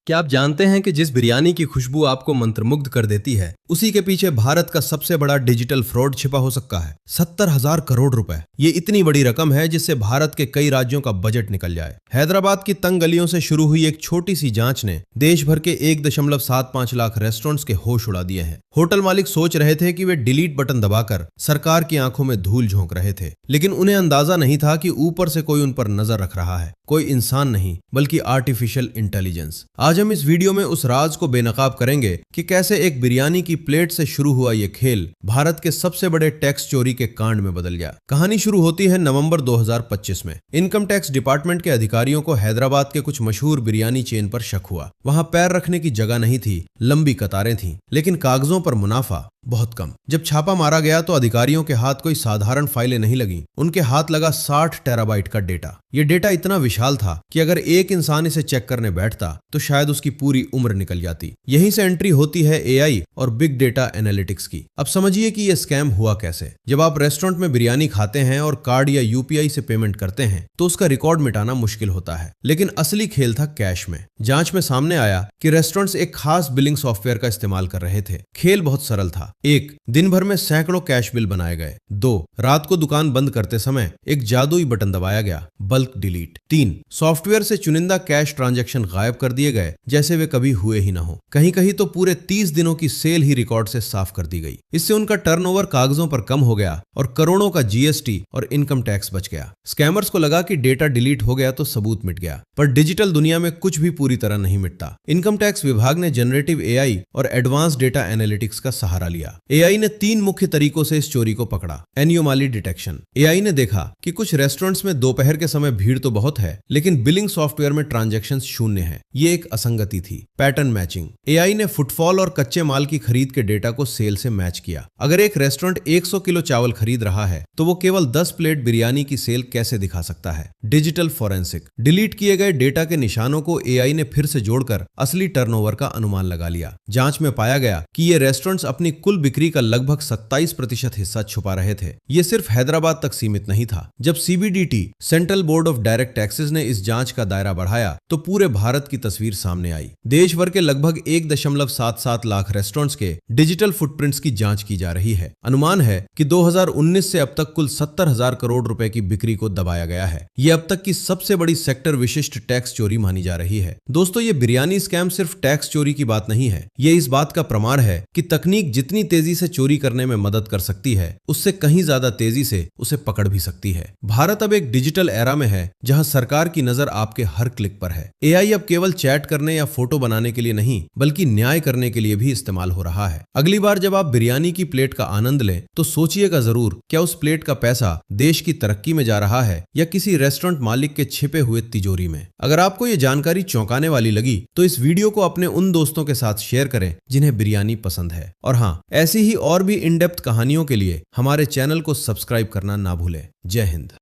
क्या आप जानते हैं कि जिस बिरयानी की खुशबू आपको मंत्रमुग्ध कर देती है, उसी के पीछे भारत का सबसे बड़ा डिजिटल फ्रॉड छिपा हो सकता है। 70,000 करोड़ रुपए, ये इतनी बड़ी रकम है जिससे भारत के कई राज्यों का बजट निकल जाए। हैदराबाद की तंग गलियों से शुरू हुई एक छोटी सी जांच ने देश भर के 1.75 लाख रेस्टोरेंट्स के होश उड़ा दिए हैं। होटल मालिक सोच रहे थे कि वे डिलीट बटन दबाकर सरकार की आंखों में धूल झोंक रहे थे, लेकिन उन्हें अंदाजा नहीं था कि ऊपर से कोई उन पर नजर रख रहा है। कोई इंसान नहीं, बल्कि आर्टिफिशियल इंटेलिजेंस। आज हम इस वीडियो में उस राज को बेनकाब करेंगे कि कैसे एक बिरयानी की प्लेट से शुरू हुआ ये खेल भारत के सबसे बड़े टैक्स चोरी के कांड में बदल गया। कहानी शुरू होती है नवंबर 2025 में। इनकम टैक्स डिपार्टमेंट के अधिकारियों को हैदराबाद के कुछ मशहूर बिरयानी चेन पर शक हुआ। वहां पैर रखने की जगह नहीं थी, लंबी कतारें थीं, लेकिन कागजों पर मुनाफा बहुत कम। जब छापा मारा गया तो अधिकारियों के हाथ कोई साधारण फाइलें नहीं लगी, उनके हाथ लगा 60 टेराबाइट का डेटा। ये डेटा इतना विशाल था कि अगर एक इंसान इसे चेक करने बैठता तो शायद उसकी पूरी उम्र निकल जाती। यहीं से एंट्री होती है एआई और बिग डेटा एनालिटिक्स की। अब समझिए कि ये स्कैम हुआ कैसे। जब आप रेस्टोरेंट में बिरयानी खाते हैं और कार्ड या यूपीआई से पेमेंट करते हैं तो उसका रिकॉर्ड मिटाना मुश्किल होता है, लेकिन असली खेल था कैश में। जांच में सामने आया कि रेस्टोरेंट्स एक खास बिलिंग सॉफ्टवेयर का इस्तेमाल कर रहे थे। खेल बहुत सरल था। 1. दिन भर में सैकड़ों कैश बिल बनाए गए। 2. रात को दुकान बंद करते समय एक जादुई बटन दबाया गया, बल्क डिलीट। 3. सॉफ्टवेयर से चुनिंदा कैश ट्रांजैक्शन गायब कर दिए गए जैसे वे कभी हुए ही ना हो। कहीं कहीं तो पूरे 30 दिनों की सेल ही रिकॉर्ड से साफ कर दी गई। इससे उनका टर्नओवर कागजों पर कम हो गया और करोड़ों का जीएसटी और इनकम टैक्स बच गया। स्कैमर्स को लगा कि डेटा डिलीट हो गया तो सबूत मिट गया, पर डिजिटल दुनिया में कुछ भी पूरी तरह नहीं मिटता। इनकम टैक्स विभाग ने जनरेटिव एआई और एडवांस डेटा एनालिटिक्स का सहारा लिया। एआई ने 3 मुख्य तरीकों से इस चोरी को पकड़ा। एनियोमाली डिटेक्शन। एआई ने देखा कि कुछ रेस्टोरेंट्स में दोपहर के समय भीड़ तो बहुत है, लेकिन बिलिंग सॉफ्टवेयर में ट्रांजैक्शंस शून्य है। ये एक असंगति थी। Pattern matching. एआई ने फुटफॉल और कच्चे माल की खरीद के डेटा को सेल से मैच किया। अगर एक रेस्टोरेंट 100 किलो चावल खरीद रहा है तो वो केवल 10 प्लेट बिरयानी की सेल कैसे दिखा सकता है। Digital forensic. डिलीट किए गए डेटा के निशानों को एआई ने फिर से जोड़कर असली टर्नओवर का अनुमान लगा लिया। जांच में पाया गया कि ये रेस्टोरेंट्स अपनी कुल बिक्री का लगभग 27% हिस्सा छुपा रहे थे। ये सिर्फ हैदराबाद तक सीमित नहीं था। जब CBDT central board of direct taxes ने इस जांच का दायरा बढ़ाया तो पूरे भारत की तस्वीर सामने आई। देश भर के लगभग 1.77 लाख रेस्टोरेंट्स के डिजिटल फुटप्रिंट्स की जांच की जा रही है। अनुमान है कि 2019 से अब तक कुल 70,000 करोड़ रुपए की बिक्री को दबाया गया है। ये अब तक की सबसे बड़ी सेक्टर विशिष्ट टैक्स चोरी मानी जा रही है। दोस्तों, ये बिरयानी स्कैम सिर्फ टैक्स चोरी की बात नहीं है, ये इस बात का प्रमाण है कि तकनीक जितनी तेजी से चोरी करने में मदद कर सकती है, उससे कहीं ज्यादा तेजी से उसे पकड़ भी सकती है। भारत अब एक डिजिटल एरा में है जहां सरकार की नजर आपके हर क्लिक पर है। एआई अब केवल चैट करने या फोटो बनाने के लिए नहीं, बल्कि न्याय करने के लिए भी इस्तेमाल हो रहा है। अगली बार जब आप बिरयानी की प्लेट का आनंद लें तो सोचिएगा जरूर, क्या उस प्लेट का पैसा देश की तरक्की में जा रहा है या किसी रेस्टोरेंट मालिक के छिपे हुए तिजोरी में। अगर आपको ये जानकारी चौंकाने वाली लगी तो इस वीडियो को अपने उन दोस्तों के साथ शेयर करें जिन्हें बिरयानी पसंद है। और हाँ, ऐसी ही और भी इन डेप्थ कहानियों के लिए हमारे चैनल को सब्सक्राइब करना ना भूलें। जय हिंद।